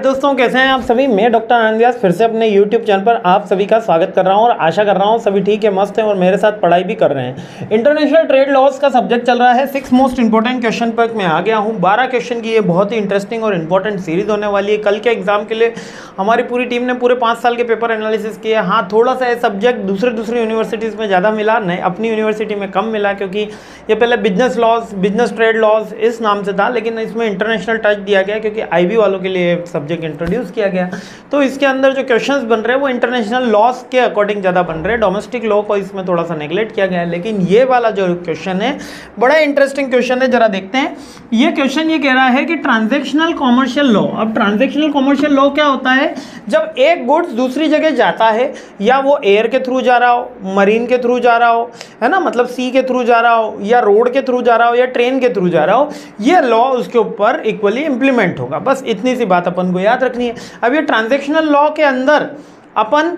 दोस्तों, कैसे हैं आप सभी। मैं डॉक्टर आनंद व्यास फिर से अपने YouTube चैनल पर आप सभी का स्वागत कर रहा हूं और आशा कर रहा हूं सभी ठीक है, मस्त हैं और मेरे साथ पढ़ाई भी कर रहे हैं। इंटरनेशनल ट्रेड लॉस का सब्जेक्ट चल रहा है। 6 मोस्ट इंपॉर्टेंट क्वेश्चन पर मैं आ गया हूं। 12 क्वेश्चन की ये बहुत ही इंटरेस्टिंग और इंपॉर्टेंट सीरीज होने वाली है। कल के एग्जाम के लिए हमारी पूरी टीम ने पूरे 5 साल के पेपर एनालिसिस किए। हाँ, थोड़ा सा ये सब्जेक्ट दूसरी यूनिवर्सिटीज़ में ज़्यादा मिला, नहीं अपनी यूनिवर्सिटी में कम मिला, क्योंकि ये पहले business loss, business trade loss इस नाम से था, लेकिन इसमें इंटरनेशनल टच दिया गया क्योंकि IB वालों के लिए सब्जेक्ट इंट्रोड्यूस किया गया। तो इसके अंदर जो क्वेश्चंस बन रहे हैं वो इंटरनेशनल लॉस के अकॉर्डिंग ज़्यादा बन रहे हैं। डोमेस्टिक लॉ को इसमें थोड़ा सा नेगलेक्ट किया गया है। लेकिन ये वाला जो क्वेश्चन है बड़ा इंटरेस्टिंग क्वेश्चन है, जरा देखते हैं। ये क्वेश्चन ये कह रहा है कि ट्रांजैक्शनल कॉमर्शियल लॉ। अब ट्रांजैक्शनल कॉमर्शियल लॉ क्या होता है? जब एक गुड्स दूसरी जगह जाता है, या वो एयर के थ्रू जा रहा हो, मरीन के थ्रू जा रहा हो, है ना, मतलब सी के थ्रू जा रहा हो, या रोड के थ्रू जा रहा हो, या ट्रेन के थ्रू जा रहा हो, ये लॉ उसके ऊपर इक्वली इंप्लीमेंट होगा। बस इतनी सी बात अपन को याद रखनी है। अब ये ट्रांजैक्शनल लॉ के अंदर अपन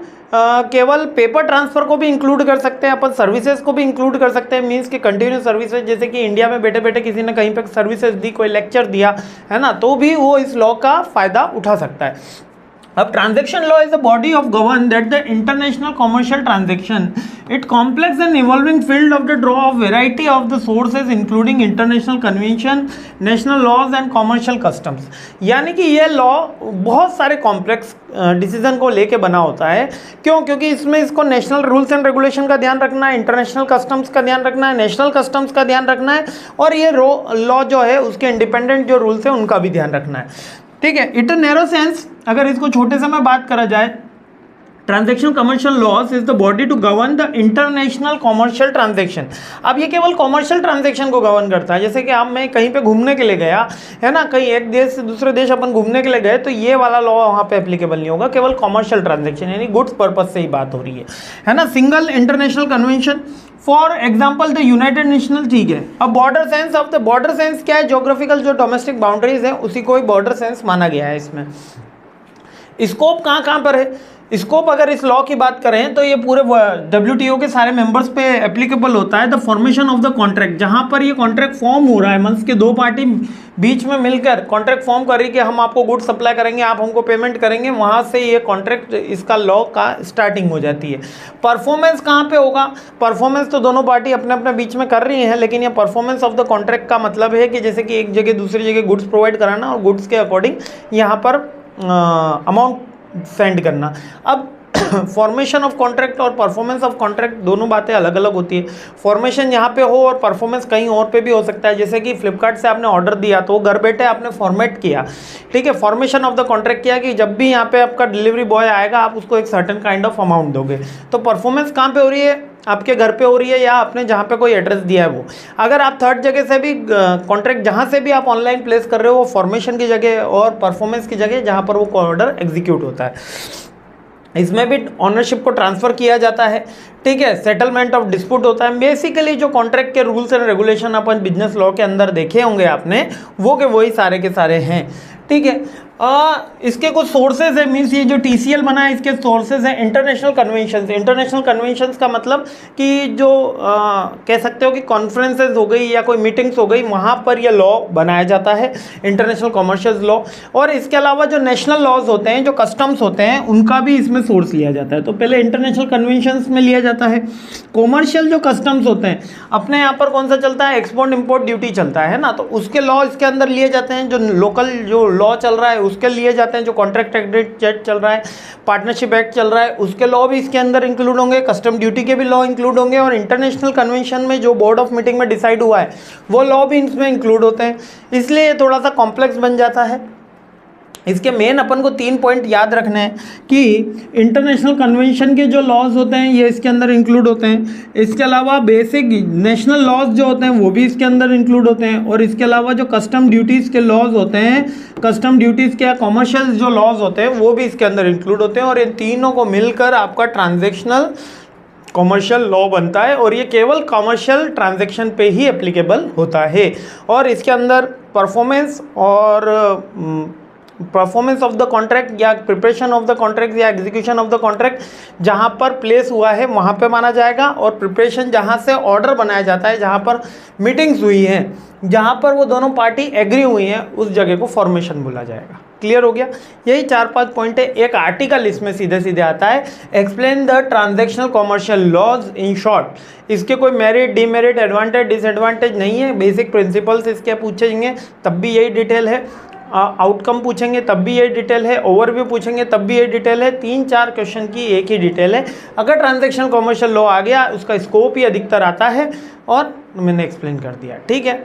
केवल पेपर ट्रांसफर को भी इंक्लूड कर सकते हैं, अपन सर्विसेज को भी इंक्लूड कर सकते हैं। मींस कि कंटिन्यूस सर्विसेज, जैसे कि इंडिया में बैठे बैठे किसी ने कहीं पे सर्विसेज दी, कोई लेक्चर दिया, है ना, तो भी वो इस लॉ का फायदा उठा सकता है। अब transaction law is the body of govern that the international commercial transaction it complex and evolving field of the draw of variety of the sources including international convention, national laws and commercial customs. यानी कि ये law बहुत सारे complex decision को लेके बना होता है। क्यों? क्योंकि इसमें इसको नेशनल रूल्स एंड रेगुलेशन का ध्यान रखना है, इंटरनेशनल कस्टम्स का ध्यान रखना है, नेशनल कस्टम्स का ध्यान रखना है, और ये लॉ जो है उसके इंडिपेंडेंट जो रूल्स है उनका भी ध्यान रखना है। ठीक है। इट नैरो सेंस, अगर इसको छोटे से में बात करा जाए, transaction commercial laws is the body to govern the international commercial transaction. अब ये केवल कॉमर्शियल ट्रांजैक्शन को गवर्न करता है। जैसे कि आप, मैं कहीं पे घूमने के लिए गया, है ना, कहीं एक देश से दूसरे देश अपन घूमने के लिए गए, तो ये वाला लॉ वहाँ पे एप्लीकेबल नहीं होगा। केवल कॉमर्शियल ट्रांजैक्शन यानी गुड्स पर्पज से ही बात हो रही है ना। Single international convention, for example the United national. ठीक है। अब border sense, of the border sense क्या है? ज्योग्राफिकल जो डोमेस्टिक बाउंड्रीज है उसी को ही बॉर्डर सेंस माना गया है। इसमें स्कोप कहाँ पर है? स्कोप अगर इस लॉ की बात करें तो ये पूरे WTO के सारे मेंबर्स पे एप्लीकेबल होता है। The formation of the contract, जहां पर ये कॉन्ट्रैक्ट फॉर्म हो रहा है, मंस के दो पार्टी बीच में मिलकर कॉन्ट्रैक्ट फॉर्म कर रही कि हम आपको गुड सप्लाई करेंगे, आप हमको पेमेंट करेंगे, वहां से ये कॉन्ट्रैक्ट, इसका लॉ का स्टार्टिंग हो जाती है। परफॉर्मेंस कहाँ पे होगा? परफॉर्मेंस तो दोनों पार्टी अपने अपने बीच में कर रही हैं, लेकिन ये परफॉर्मेंस ऑफ द कॉन्ट्रैक्ट का मतलब है कि जैसे कि एक जगह दूसरी जगह गुड्स प्रोवाइड कराना और गुड्स के अकॉर्डिंग यहाँ पर अमाउंट सेंड करना। अब फॉर्मेशन ऑफ कॉन्ट्रैक्ट और परफॉर्मेंस ऑफ कॉन्ट्रैक्ट दोनों बातें अलग अलग होती है। फॉर्मेशन यहाँ पे हो और परफॉर्मेंस कहीं और पे भी हो सकता है। जैसे कि फ्लिपकार्ट से आपने ऑर्डर दिया तो घर बैठे आपने फॉर्मेट किया, ठीक है, फॉर्मेशन ऑफ द कॉन्ट्रैक्ट किया कि जब भी यहाँ पे आपका डिलीवरी बॉय आएगा आप उसको एक सर्टेन काइंड ऑफ अमाउंट दोगे। तो परफॉर्मेंस कहाँ पे हो रही है? आपके घर पे हो रही है या आपने जहाँ पे कोई एड्रेस दिया है वो। अगर आप थर्ड जगह से भी कॉन्ट्रैक्ट जहाँ से भी आप ऑनलाइन प्लेस कर रहे हो, वो फॉर्मेशन की जगह और परफॉर्मेंस की जगह जहाँ पर वो ऑर्डर एग्जीक्यूट होता है। इसमें भी ऑनरशिप को ट्रांसफ़र किया जाता है। ठीक है। सेटलमेंट ऑफ डिस्प्यूट होता है। बेसिकली जो कॉन्ट्रैक्ट के rules and regulation upon business law के अंदर देखे होंगे आपने, वो के वही सारे के सारे हैं। ठीक है। इसके कुछ सोर्सेज है, मीन्स ये जो TCL बना है इसके सोर्सेज हैं इंटरनेशनल कन्वेंशंस। इंटरनेशनल कन्वेंशंस का मतलब कि जो कह सकते हो कि कॉन्फ्रेंसेज हो गई या कोई मीटिंग्स हो गई, वहाँ पर ये लॉ बनाया जाता है, इंटरनेशनल कॉमर्शियल लॉ। और इसके अलावा जो नेशनल लॉज होते हैं, जो कस्टम्स होते हैं, उनका भी इसमें सोर्स लिया जाता है। तो पहले इंटरनेशनल कन्वेंशंस में लिया जाता है। कॉमर्शियल जो कस्टम्स होते हैं, अपने यहाँ पर कौन सा चलता है? एक्सपोर्ट इम्पोर्ट ड्यूटी चलता है ना, तो उसके लॉ इसके अंदर लिए जाते हैं। जो लोकल जो लॉ चल रहा है उसके लिए जाते हैं। जो कॉन्ट्रैक्ट एक्ट चल रहा है, पार्टनरशिप एक्ट चल रहा है, उसके लॉ भी इसके अंदर इंक्लूड होंगे, कस्टम ड्यूटी के भी लॉ इंक्लूड होंगे, और इंटरनेशनल कन्वेंशन में जो बोर्ड ऑफ मीटिंग में डिसाइड हुआ है वो लॉ भी इसमें इंक्लूड होते हैं। इसलिए ये थोड़ा सा कॉम्प्लेक्स बन जाता है। इसके मेन अपन को 3 पॉइंट याद रखने हैं कि इंटरनेशनल कन्वेंशन के जो लॉज होते हैं ये इसके अंदर इंक्लूड होते हैं। इसके अलावा बेसिक नेशनल लॉज जो होते हैं वो भी इसके अंदर इंक्लूड होते हैं। और इसके अलावा जो कस्टम ड्यूटीज़ के लॉज होते हैं, कस्टम ड्यूटीज़ के कॉमर्शियल जो लॉज होते हैं वो भी इसके अंदर इंक्लूड होते हैं। और इन तीनों को मिलकर आपका ट्रांजैक्शनल कॉमर्शियल लॉ बनता है, और ये केवल कॉमर्शियल ट्रांजैक्शन पे ही एप्लीकेबल होता है। और इसके अंदर परफॉर्मेंस ऑफ द कॉन्ट्रैक्ट या प्रिपरेशन ऑफ द कॉन्ट्रैक्ट या एग्जीक्यूशन ऑफ द कॉन्ट्रैक्ट जहाँ पर प्लेस हुआ है वहाँ पे माना जाएगा, और प्रिपरेशन जहाँ से ऑर्डर बनाया जाता है, जहाँ पर मीटिंग्स हुई हैं, जहाँ पर वो दोनों पार्टी एग्री हुई हैं, उस जगह को फॉर्मेशन बोला जाएगा। क्लियर हो गया। यही 4-5 पॉइंट है। एक आर्टिकल इसमें सीधे सीधे आता है, explain the transactional commercial laws in short. इसके कोई मेरिट, डीमेरिट, एडवांटेज, डिसएडवांटेज नहीं है, बेसिक प्रिंसिपल्स इसके पूछेंगे तब भी यही डिटेल है, आउटकम पूछेंगे तब भी यही डिटेल है, ओवरव्यू पूछेंगे तब भी यही डिटेल है। 3-4 क्वेश्चन की एक ही डिटेल है। अगर ट्रांजैक्शनल कॉमर्शियल लॉ आ गया उसका स्कोप ही अधिकतर आता है और मैंने एक्सप्लेन कर दिया। ठीक है,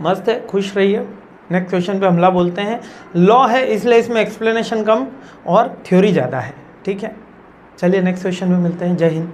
मस्त है, खुश रहिए। नेक्स्ट क्वेश्चन पे हमला बोलते हैं। लॉ है इसलिए इसमें एक्सप्लेनेशन कम और थ्योरी ज़्यादा है। ठीक है, चलिए नेक्स्ट क्वेश्चन में मिलते हैं। जय हिंद।